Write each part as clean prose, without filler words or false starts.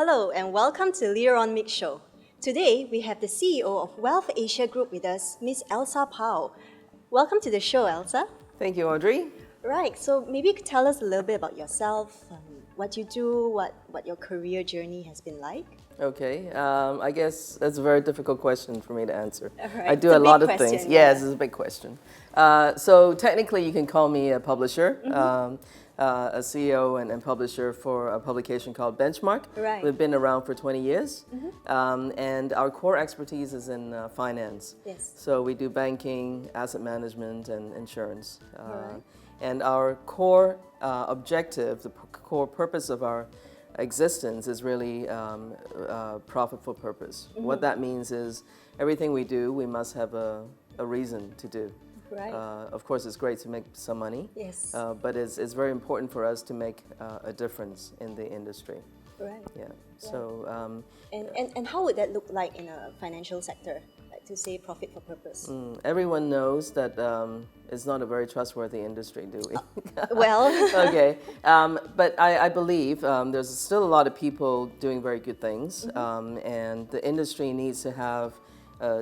Hello and welcome to Leaderonomics Show. Today we have the CEO of WealthAsia Group with us, Miss Elsa Pau. Welcome to the show, Elsa. Thank you, Audrey. Right, so maybe you could tell us a little bit about yourself, what you do, what your career journey has been like. Okay, I guess that's a very difficult question for me to answer. Right. I do It's a lot of question, things. yeah. Yes, it's a big question. So technically, you can call me a publisher, a CEO and publisher for a publication called Benchmark. Right. We've been around for 20 years, and our core expertise is in finance. Yes. So we do banking, asset management, and insurance. Right. And our core objective, the core purpose of our existence is really profit for purpose. What that means is everything we do, we must have a reason to do. Right. Of course, it's great to make some money, Yes. but it's very important for us to make a difference in the industry. Right. Yeah. So. And how would that look like in a financial sector, like to say profit for purpose? Everyone knows that it's not a very trustworthy industry, do we? Well, Okay, but I believe there's still a lot of people doing very good things, and the industry needs to have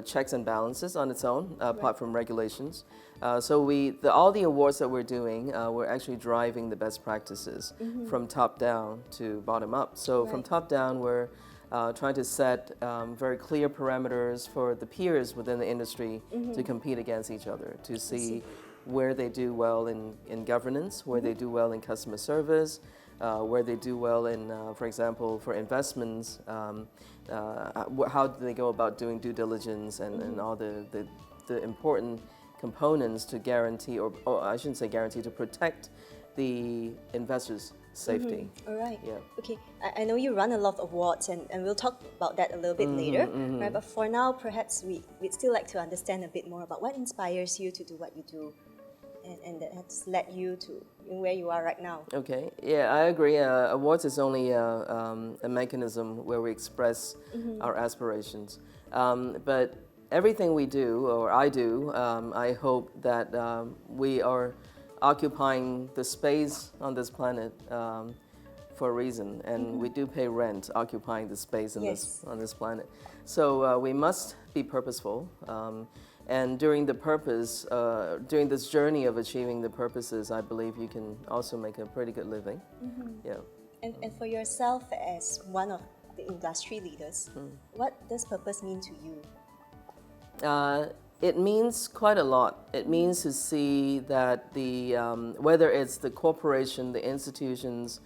checks and balances on its own, apart from regulations. So all the awards that we're doing, we're actually driving the best practices from top down to bottom up. So from top down, we're trying to set very clear parameters for the peers within the industry to compete against each other, to see where they do well in governance, where they do well in customer service, where they do well in, for example, for investments, how do they go about doing due diligence and all the important components to guarantee, or I shouldn't say guarantee, to protect the investors' safety. all right. Yeah. Okay, I know you run a lot of awards, and we'll talk about that a little bit later. Right, but for now, perhaps we'd still like to understand a bit more about what inspires you to do what you do, and that has led you to where you are right now. Okay, yeah, I agree. Awards is only a mechanism where we express our aspirations. But everything we do, or I do, I hope that we are occupying the space on this planet for a reason, and we do pay rent occupying the space on this planet. So we must be purposeful. And during during this journey of achieving the purposes, I believe you can also make a pretty good living. Yeah. And for yourself as one of the industry leaders, what does purpose mean to you? It means quite a lot. It means to see that whether it's the corporation, the institutions,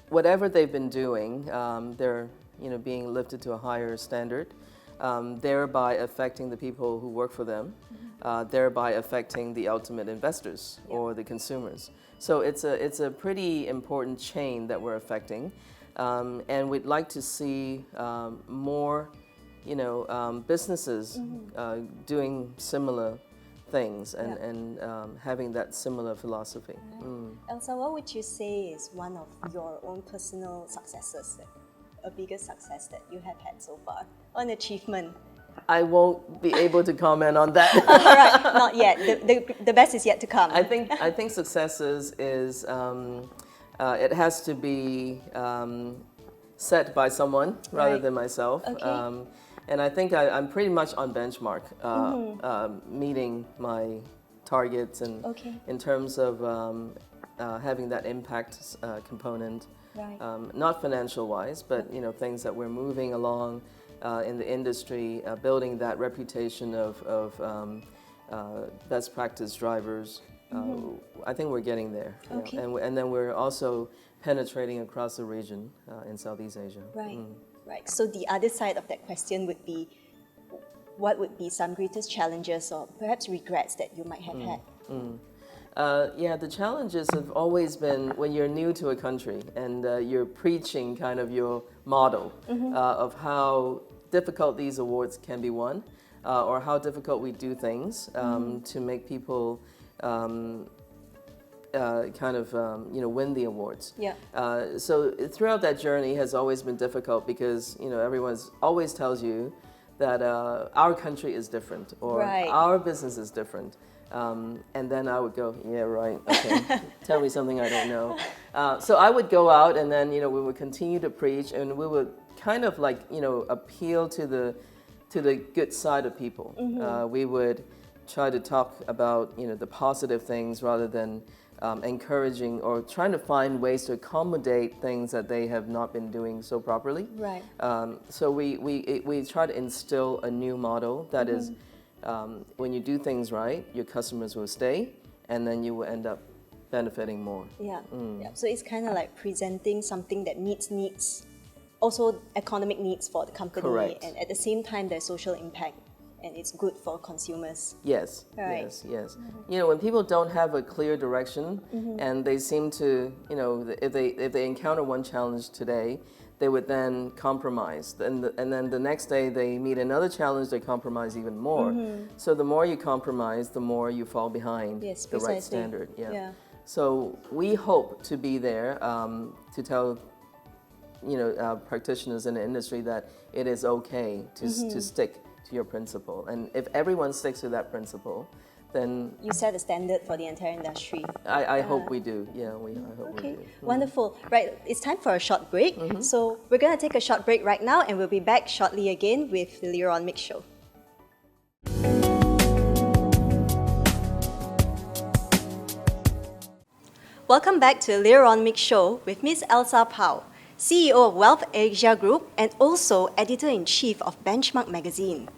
whatever they've been doing, they're being lifted to a higher standard. Thereby affecting the people who work for them, thereby affecting the ultimate investors or the consumers. So it's a pretty important chain that we're affecting, and we'd like to see more, businesses doing similar things and having that similar philosophy. Elsa, what would you say is one of your own personal successes, a biggest success that you have had so far, or an achievement? I won't be able to comment on that. All right, not yet. The best is yet to come. I think successes is it has to be set by someone rather than myself. Okay. And I think I'm pretty much on benchmark, meeting my targets and in terms of having that impact component. Right. Not financial-wise, but things that we're moving along in the industry, building that reputation of best practice drivers. I think we're getting there. Okay. And then we're also penetrating across the region in Southeast Asia. Right. Right. So the other side of that question would be, what would be some greatest challenges or perhaps regrets that you might have had? The challenges have always been when you're new to a country and you're preaching kind of your model of how difficult these awards can be won, or how difficult we do things to make people win the awards. Yeah. So throughout that journey has always been difficult because everyone always tells you that our country is different or our business is different. And then I would go, yeah, right, okay, tell me something I don't know. So I would go out and then, we would continue to preach and we would kind of like, appeal to the good side of people. We would try to talk about, the positive things rather than encouraging or trying to find ways to accommodate things that they have not been doing so properly. Right. So we try to instill a new model that is, when you do things right, your customers will stay, and then you will end up benefiting more. Yeah. Yeah. So it's kind of like presenting something that meets needs, also economic needs for the company, Correct. and at the same time there's social impact, and it's good for consumers. Yes, Right. yes. When people don't have a clear direction, and they seem to, if they encounter one challenge today, they would then compromise, and then the next day they meet another challenge, they compromise even more. So the more you compromise, the more you fall behind Yes, the right precisely. standard. Yeah. So we hope to be there to tell practitioners in the industry that it is okay to stick to your principle. And if everyone sticks to that principle, then You set a standard for the entire industry. I hope we do. Yeah, I hope we Okay, do. wonderful. Right, it's time for a short break. So we're going to take a short break right now, and we'll be back shortly again with the Leaderonomics show. Welcome back to the Leaderonomics show with Miss Elsa Pau, CEO of WealthAsia Group and also Editor-in-Chief of Benchmark Magazine.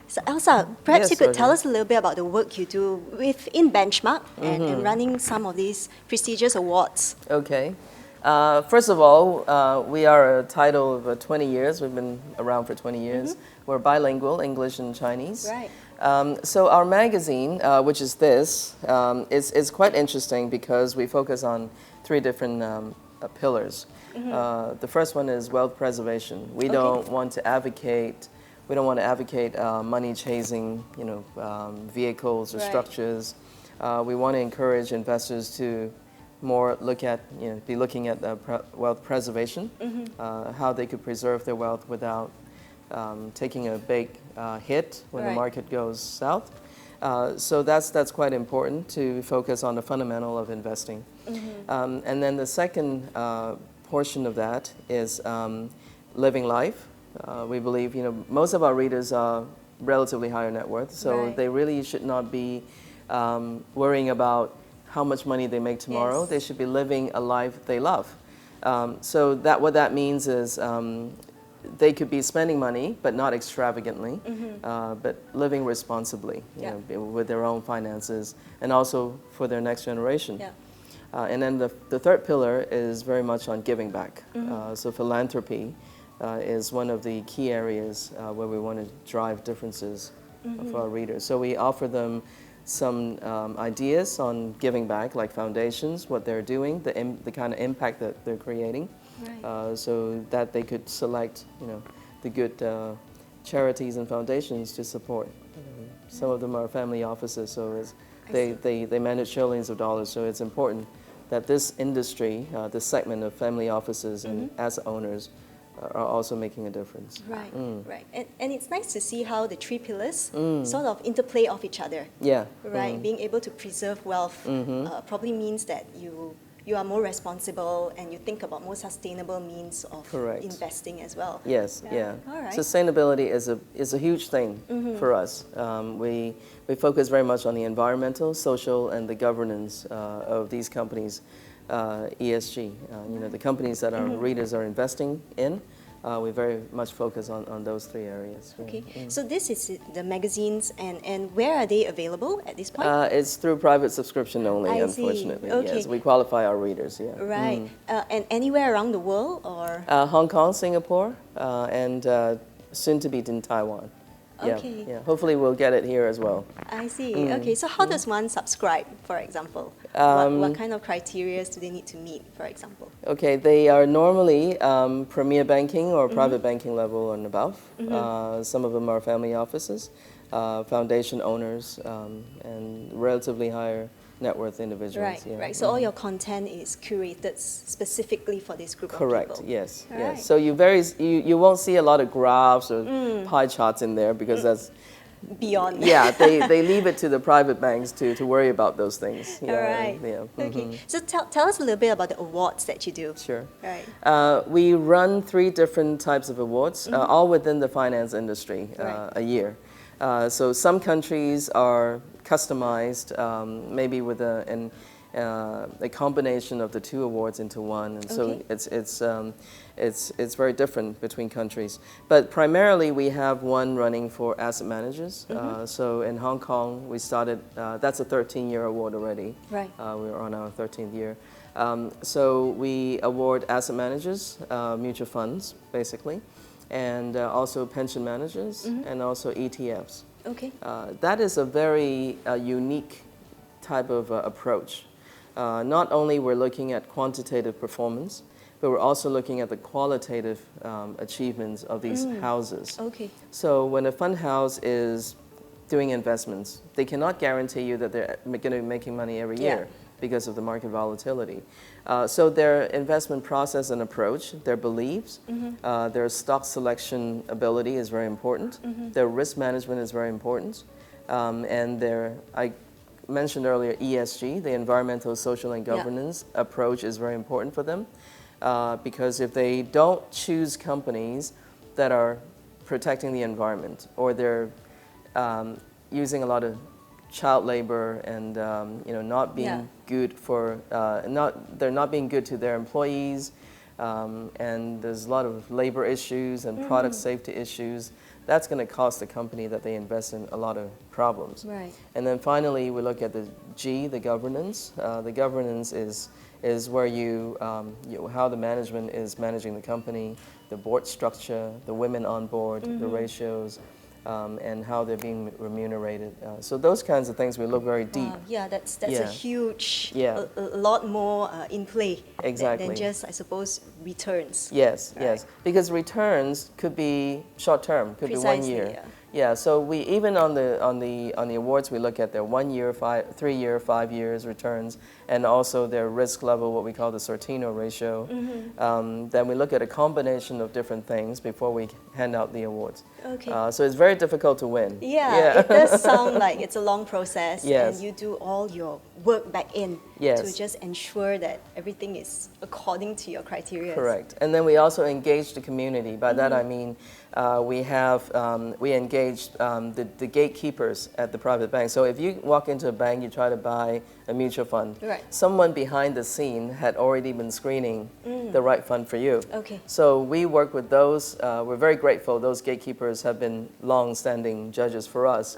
So Elsa, perhaps Yes, you could tell Sonia. us a little bit about the work you do within Benchmark and running some of these prestigious awards. Okay. First of all, we are a title of 20 years. We've been around for 20 years. We're bilingual, English and Chinese. Right. So our magazine, which is this, is quite interesting because we focus on three different pillars. The first one is wealth preservation. We don't want to advocate money chasing, vehicles or Right. structures. We want to encourage investors to more be looking at wealth preservation, how they could preserve their wealth without taking a big hit when the Right. market goes south. So that's quite important to focus on the fundamental of investing. And then the second portion of that is living life. We believe, most of our readers are relatively higher net worth, so Right. they really should not be worrying about how much money they make tomorrow. Yes. They should be living a life they love. So what that means is they could be spending money, but not extravagantly, but living responsibly, with their own finances, and also for their next generation. Yeah. And then the third pillar is very much on giving back. So philanthropy is one of the key areas where we want to drive differences for our readers. So we offer them some ideas on giving back, like foundations, what they're doing, the kind of impact that they're creating, Right. so that they could select, the good charities and foundations to support. Some of them are family offices, so they manage trillions of dollars. So it's important that this industry, this segment of family offices and asset owners, are also making a difference. Right, right. And it's nice to see how the three pillars sort of interplay off each other. Yeah. Right, being able to preserve wealth probably means that you are more responsible and you think about more sustainable means of Correct. investing as well. Yes, yeah. All right. Sustainability is a huge thing for us. We focus very much on the environmental, social, and the governance of these companies, ESG. The companies that our readers are investing in, we very much focus on those three areas. Okay, so this is the magazines, and where are they available at this point? It's through private subscription only, I see. unfortunately. Okay. Yes, we qualify our readers. Yeah. Right, and anywhere around the world, or? Hong Kong, Singapore, and soon to be in Taiwan. Yeah, Okay. yeah. Hopefully we'll get it here as well. I see. Okay, so how does one subscribe, for example? What kind of criteria do they need to meet, for example? Okay, they are normally premier banking or private banking level and above. Some of them are family offices, foundation owners, and relatively higher net worth individuals. Right, yeah. right. So all your content is curated specifically for this group Correct. of people. Yes. Alright. Yes. So you won't see a lot of graphs or pie charts in there because beyond. Yeah, they leave it to the private banks to worry about those things. All right. Yeah. Okay. So tell us a little bit about the awards that you do. Sure. Right. We run 3 different types of awards, all within the finance industry, Right. a year. So some countries are customized, maybe with a combination of the 2 awards into one, and so it's very different between countries. But primarily, we have one running for asset managers. So in Hong Kong, we started. That's a 13-year award already. Right. We're on our 13th year. So we award asset managers, mutual funds, basically, and also pension managers, and also ETFs. Okay. That is a very unique type of approach. Not only we're looking at quantitative performance, but we're also looking at the qualitative achievements of these houses. Okay. So when a fund house is doing investments, they cannot guarantee you that they're going to be making money every year because of the market volatility. So their investment process and approach, their beliefs, their stock selection ability is very important. Their risk management is very important. And I mentioned earlier ESG, the environmental, social, and governance approach is very important for them. Because if they don't choose companies that are protecting the environment, or they're using a lot of child labor and not being good for they're not being good to their employees, and there's a lot of labor issues and product safety issues. That's going to cost the company that they invest in a lot of problems. Right. And then finally, we look at the G, the governance. The governance is where how the management is managing the company, the board structure, the women on board, the ratios, and how they're being remunerated. So those kinds of things we look very deep. Wow. Yeah, that's a huge, Yeah. a lot more in play Exactly. than just, I suppose, returns. Yes, Right. yes. Because returns could be short term, could be 1 Precisely, year. yeah. Yeah, so we even on the awards we look at their 1 year, 3 year, 5 years returns, and also their risk level, what we call the Sortino ratio. Then we look at a combination of different things before we hand out the awards. Okay. So it's very difficult to win. Yeah, it does sound like it's a long process, Yes. and you do all your work back in Yes. to just ensure that everything is according to your criteria. Correct. And then we also engage the community. By that I mean we engage the gatekeepers at the private bank. So if you walk into a bank, you try to buy a mutual fund, Right. someone behind the scene had already been screening the right fund for you. Okay. So we work with those. We're very grateful. Those gatekeepers have been long-standing judges for us,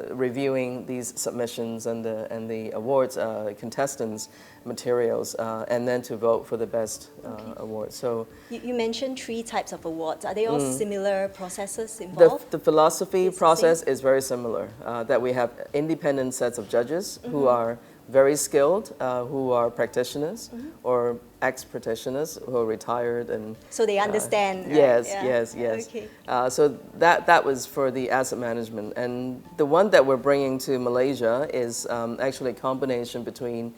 reviewing these submissions and the awards contestants' materials, and then to vote for the best award. So You mentioned 3 types of awards. Are they all similar processes involved? the philosophy It's the process is very similar. That we have independent sets of judges who are very skilled, who are practitioners or ex-practitioners who are retired and. So they understand. Right? Yes, Yeah. yes. Okay. So that was for the asset management, and the one that we're bringing to Malaysia is actually a combination between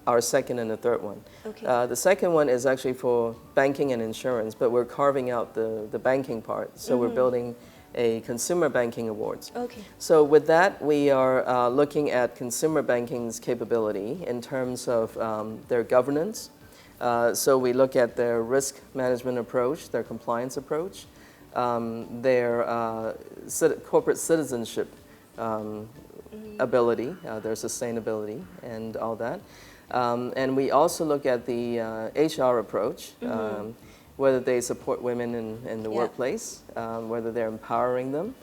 our second and the third one. Okay. The second one is actually for banking and insurance, but we're carving out the banking part. So we're building a consumer banking awards. Okay. So with that, we are looking at consumer banking's capability in terms of their governance. So we look at their risk management approach, their compliance approach, their corporate citizenship ability, their sustainability, and all that. And we also look at the HR approach, whether they support women in the workplace, whether they're empowering them.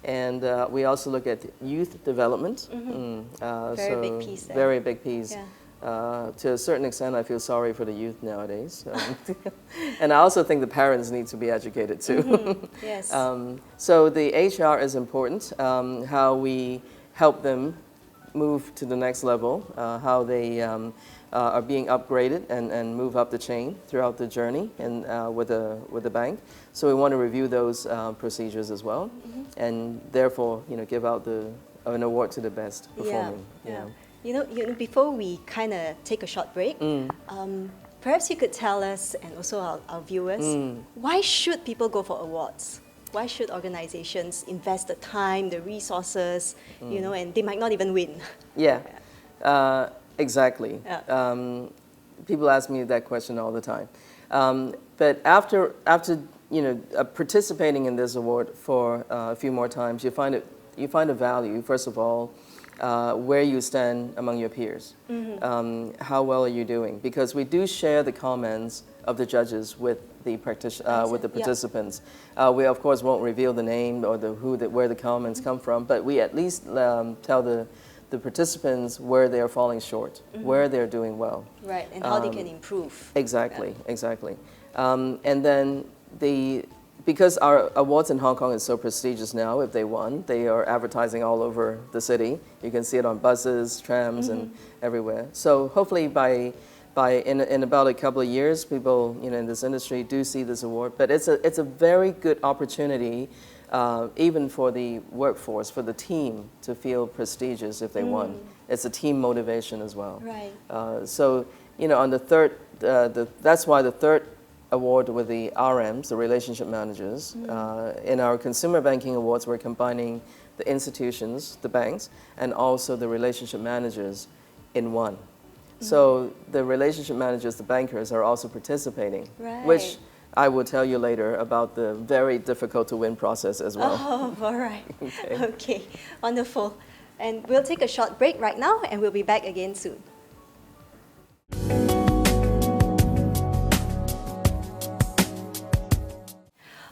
And we also look at youth development. Very big piece there. Very big piece. Yeah. To a certain extent, I feel sorry for the youth nowadays. And I also think the parents need to be educated too. Yes. So the HR is important, how we help them move to the next level, how they are being upgraded and move up the chain throughout the journey and with the bank. So we want to review those procedures as well, and therefore give out an award to the best performing. Yeah. You know, before we kind of take a short break, perhaps you could tell us and also our viewers, why should people go for awards? why should organizations invest the time, the resources, you know, and they might not even win? Yeah, exactly. Yeah. People ask me that question all the time. But after participating in this award for a few more times, you find a value, first of all, where you stand among your peers. How well are you doing? Because we do share the comments of the judges with the participants. We of course won't reveal the name or where the comments come from, but we at least tell the participants where they are falling short, where they're doing well. Right, and how they can improve. Exactly, exactly. And then because our awards in Hong Kong is so prestigious now, if they won, they are advertising all over the city. You can see it on buses, trams, and everywhere. So hopefully in about a couple of years, people in this industry do see this award. But it's a very good opportunity, even for the workforce, for the team to feel prestigious if they won. It's a team motivation as well. Right. So on the third, that's why the third award with the RMs, the relationship managers. In our consumer banking awards, we're combining the institutions, the banks, and also the relationship managers in one. So the relationship managers, the bankers, are also participating, which I will tell you later about the very difficult to win process as well. Oh, all right. Okay, wonderful. And we'll take a short break right now, and we'll be back again soon.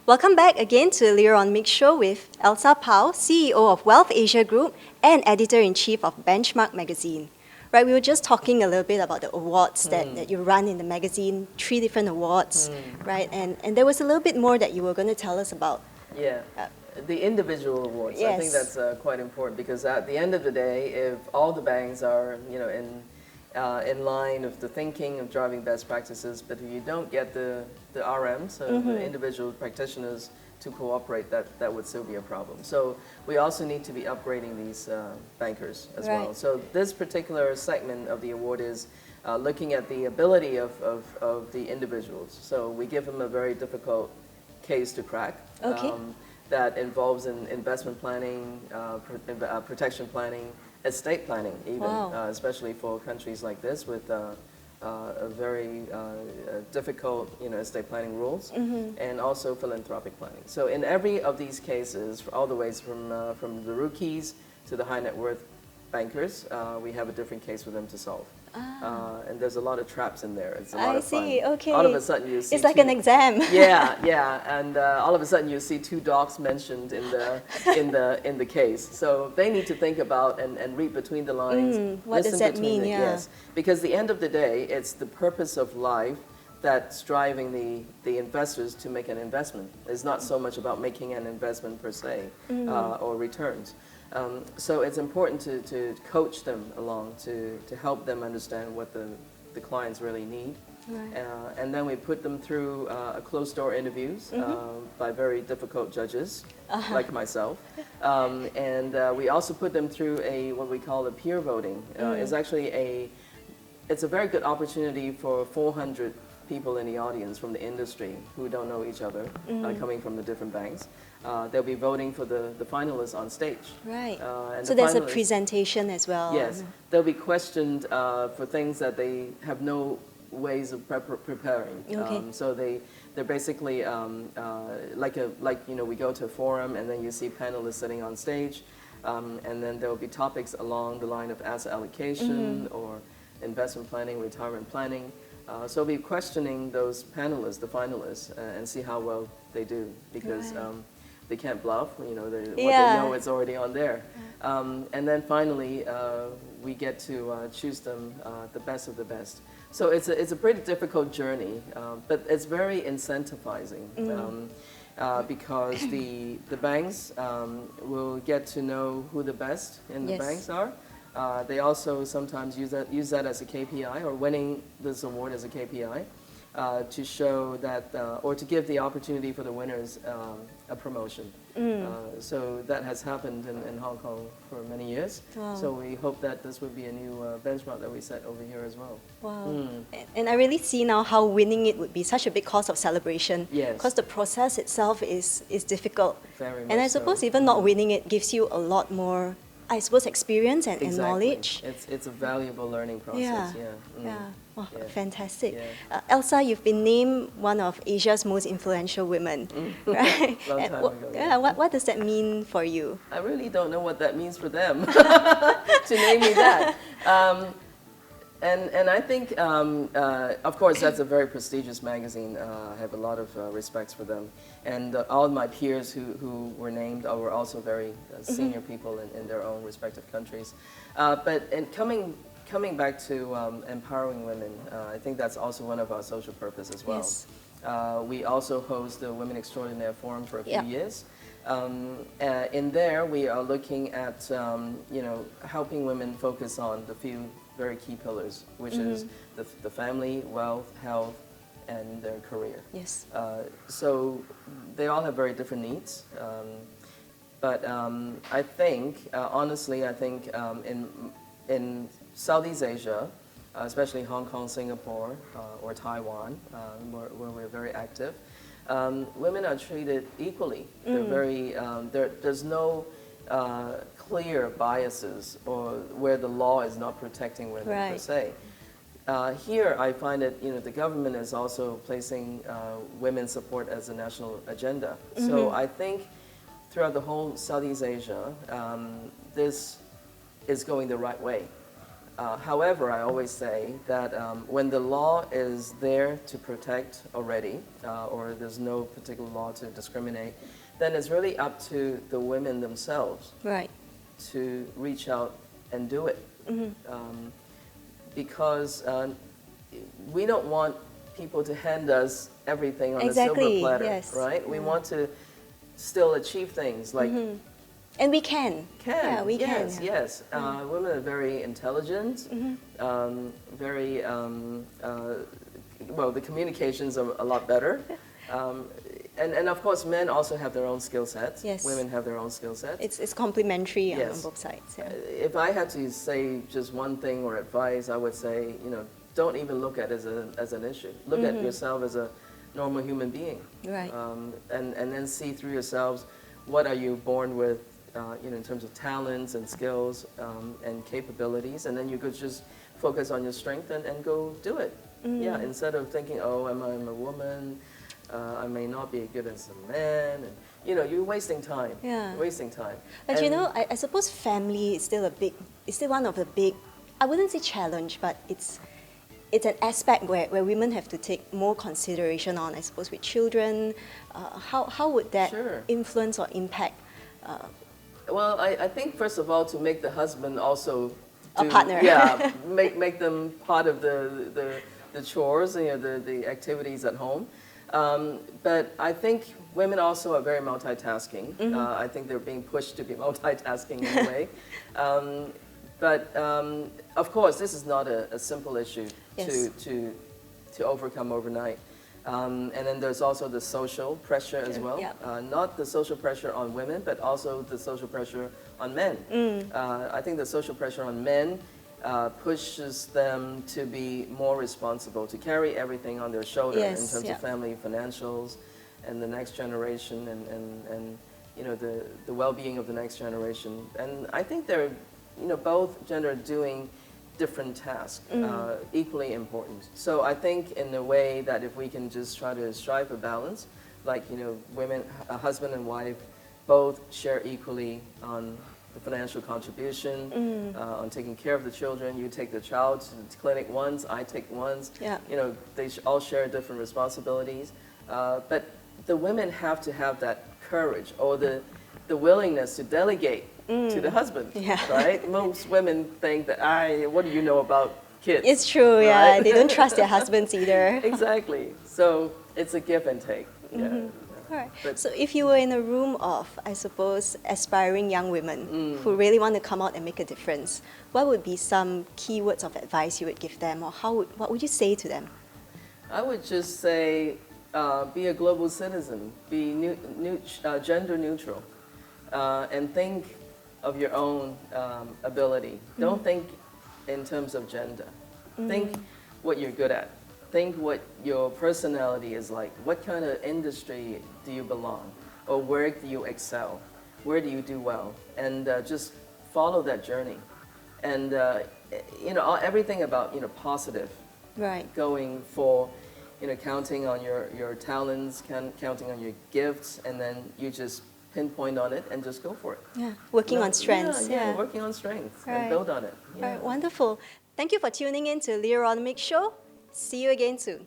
Welcome back again to Leaderonomics Show with Elsa Pau, CEO of WealthAsia Group and Editor-in-Chief of Benchmark Magazine. Right, we were just talking a little bit about the awards that you run in the magazine, 3 different awards, right? And there was a little bit more that you were going to tell us about. Yeah, the individual awards. Yes. I think that's quite important because at the end of the day, if all the banks are in line of the thinking of driving best practices, but if you don't get the RMs, the individual practitioners, to cooperate, that would still be a problem. So we also need to be upgrading these bankers as well. So this particular segment of the award is looking at the ability of the individuals. So we give them a very difficult case to crack. That involves investment planning, protection planning, estate planning even, especially for countries like this with a very difficult estate planning rules, and also philanthropic planning. So in every of these cases, all the ways from the rookies to the high net worth bankers, we have a different case for them to solve. And there's a lot of traps in there. It's a lot of fun. Okay. All of a sudden you see it's like an exam. Yeah, and all of a sudden you see 2 dogs mentioned in the case. So they need to think about and read between the lines. What does that mean? Yes, because at the end of the day, it's the purpose of life that's driving the investors to make an investment. It's not so much about making an investment per se or returns. So it's important to coach them along to help them understand what the clients really need. And then we put them through closed-door interviews by very difficult judges, like myself. And we also put them through what we call a peer voting. It's actually it's a very good opportunity for 400 people in the audience from the industry who don't know each other, coming from the different banks. They'll be voting for the finalists on stage. Right. And so there's a presentation as well. Yes. They'll be questioned for things that they have no ways of preparing. So they're basically we go to a forum and then you see panelists sitting on stage, and then there will be topics along the line of asset allocation or investment planning, retirement planning. So we'll be questioning those panelists, the finalists, and see how well they do, because they can't bluff. What they know is already on there. And then finally, we get to choose them the best of the best. So it's a pretty difficult journey, but it's very incentivizing because the banks will get to know who the best in the banks are. They also sometimes use that as a KPI, or winning this award as a KPI. to show that, or to give the opportunity for the winners a promotion. So that has happened in Hong Kong for many years. Wow. So we hope that this will be a new benchmark that we set over here as well. Wow. And I really see now how winning it would be such a big cause of celebration. Yes. Because the process itself is difficult. Very and I much suppose so. even not winning it gives you a lot more, I suppose, experience and knowledge. It's a valuable learning process. Yeah. Oh, Yeah. fantastic. Yeah. Elsa, you've been named one of Asia's most influential women, right? Long And time ago. what does that mean for you? I really don't know what that means for them to name me that. And I think, of course, that's a very prestigious magazine. I have a lot of respects for them. And all my peers who were named were also very senior people in their own respective countries. But coming back to empowering women, I think that's also one of our social purpose as well. Yes. We also host the Women Extraordinaire Forum for a few years. In there, we are looking at helping women focus on the few very key pillars, which is the family, wealth, health, and their career. Yes. So they all have very different needs. But I think, honestly, in Southeast Asia, especially Hong Kong, Singapore, or Taiwan, where we're very active, women are treated equally. They're very, there's no clear biases or where the law is not protecting women per se. Here, I find that the government is also placing women's support as a national agenda. So I think throughout the whole Southeast Asia, this is going the right way. However, I always say that when the law is there to protect already, or there's no particular law to discriminate, then it's really up to the women themselves to reach out and do it. Because we don't want people to hand us everything on a silver platter, right? We want to still achieve things like and we can. Yeah, we can. Yes. Women are very intelligent, very, well, the communications are a lot better. And of course, men also have their own skill sets. Yes. Women have their own skill sets. It's complementary on both sides. Yeah. If I had to say just one thing or advice, I would say, don't even look at it as an issue. Look at yourself as a normal human being. Right. And then see through yourselves, what are you born with, in terms of talents and skills and capabilities, and then you could just focus on your strength and go do it. Yeah, instead of thinking, oh, I'm a woman, I may not be as good as a man, and you're wasting time. Yeah. You're wasting time. But I suppose family is still one of the big, I wouldn't say challenge, but it's an aspect where women have to take more consideration on, I suppose, with children. How would that influence or impact? Well, I think first of all, to make the husband also a partner. Yeah, make them part of the chores, the activities at home. But I think women also are very multitasking. I think they're being pushed to be multitasking in a way. But of course, this is not a simple issue to overcome overnight. And then there's also the social pressure as well. Not the social pressure on women, but also the social pressure on men. I think the social pressure on men pushes them to be more responsible, to carry everything on their shoulder in terms of family financials and the next generation and the well-being of the next generation. And I think they're both gender doing different tasks, equally important. So I think in a way that if we can just try to strive for balance, like women, a husband and wife, both share equally on the financial contribution, on taking care of the children. You take the child to the clinic once, I take once. They all share different responsibilities. But the women have to have that courage or the willingness to delegate to the husband, right? Most women think that, what do you know about kids? It's true, right? They don't trust their husbands either. Exactly. So it's a give and take. All right. So if you were in a room of, I suppose, aspiring young women who really want to come out and make a difference, what would be some key words of advice you would give them, or what would you say to them? I would just say be a global citizen, be gender neutral, and think of your own ability. Don't think in terms of gender. Think what you're good at. Think what your personality is like. What kind of industry do you belong? Or where do you excel? Where do you do well? And just follow that journey. And everything about positive. Right. Going for counting on your talents, counting on your gifts, and then you just pinpoint on it and just go for it. Yeah. Working on strengths. Yeah, working on strengths Right. and build on it. All right, wonderful. Thank you for tuning in to Leaderonomics Show. See you again soon.